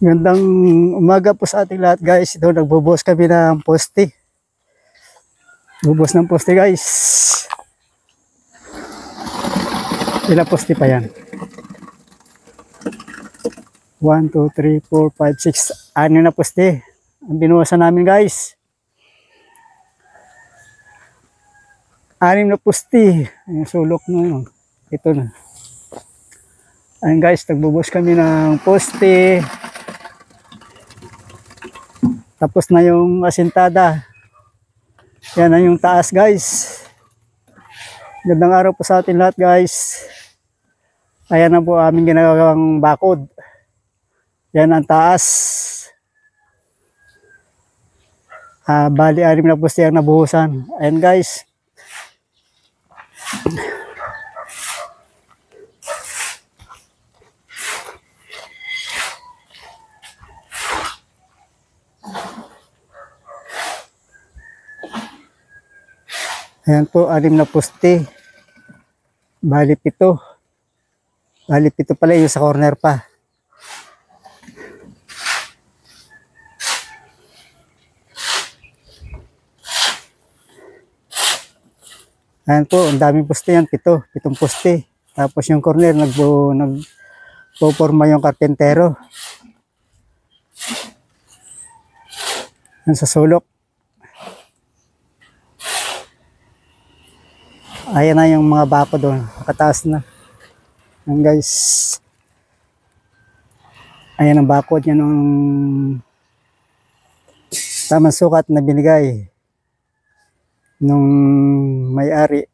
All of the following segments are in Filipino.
Gandang umaga po sa ating lahat guys. Ito nagbubuhos kami ng poste. Bubuhos ng poste guys. Ilang poste pa yan? 1, 2, 3, 4, 5, 6. 6 na poste ang binuhusan namin guys. 6 na poste. Yung sulok na yun. Ito na. Ayun guys, nagbubuhos kami ng poste. Tapos na yung asintada. Yan na yung taas guys. Gandang araw po sa atin lahat guys. Ayan na po aming ginagawang bakod. Yan ang taas. Bali 6 na poste ang nabuhusan. Ayan guys. Ayan po, 6 na poste. Bali 7. Bali 7 pala yung sa corner pa. Ayan po, ang daming poste yan. 7 poste. Tapos yung corner, nagpo-forma yung karpentero. Yan sa sulok. Ayan na yung mga bako doon. Nakataas na. Ayan guys. Ayan ang bakod. Yan ang tamang sukat na binigay nung may-ari.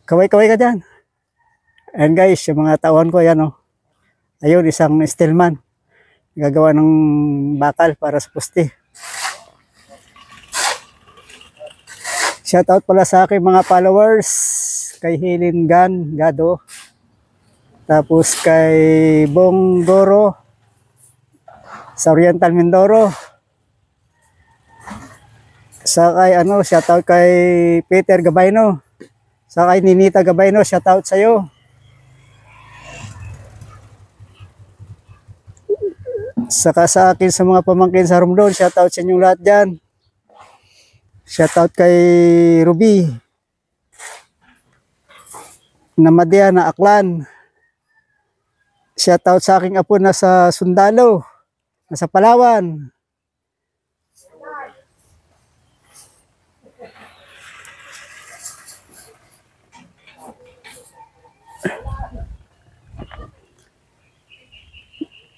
Kaway-kaway ka dyan. Ayan guys, yung mga tauhan ko. Ayan o. Ayun, isang steelman. Gagawa ng bakal para sa poste. Shoutout pala sa aking mga followers, kay Helen Gan Gado, tapos kay Bong Goro sa Oriental Mindoro, sa kay shoutout kay Peter Gabayno, sa kay Ninita Gabayno, shoutout sa iyo. Saka sa akin sa mga pamangkin sa Romblon, shoutout sa inyong lahat dyan. Shoutout kay Ruby Namadia na Aklan. Shoutout sa aking apo na sa Sundalo, nasa Palawan.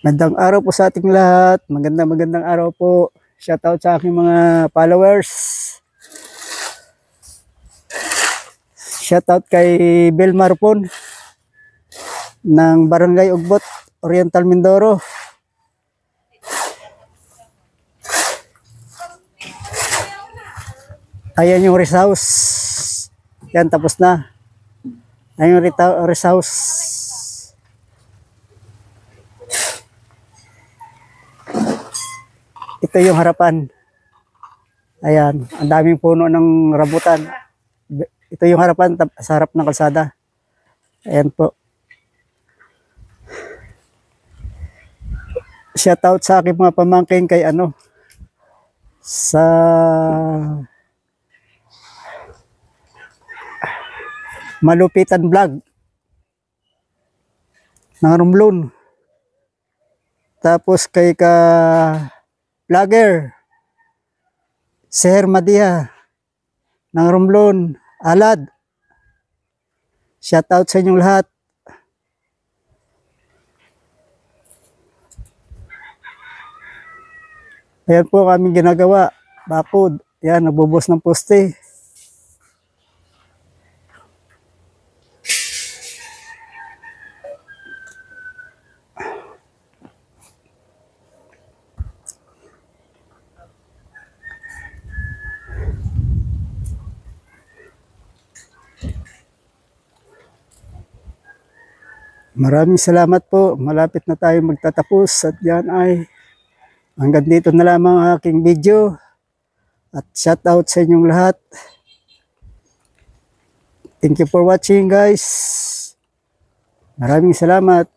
Magandang araw po sa ating lahat. Magandang araw po. Shoutout sa aking mga followers. Shoutout kay Bel Marpon ng Barangay Ugbot, Oriental Mindoro. Ayan yung rest house. Yan, tapos na. Ayan yung rest house. Ito yung harapan. Ayan, ang daming puno ng rambutan. Ito yung harapan sa harap ng kalsada. Ayan po. Shoutout sa aking mga pamangkin kay sa Malupitan Vlog ng Romblon. Tapos kay vlogger Sir Madia ng Romblon, Alad. Shoutout sa inyong lahat. Ayan po kaming ginagawa. Bakod. Ayan, nagbubuhos ng poste. Maraming salamat po. Malapit na tayo magtatapos at yan ay hanggang dito na lamang ang aking video. At shout out sa inyong lahat. Thank you for watching guys. Maraming salamat.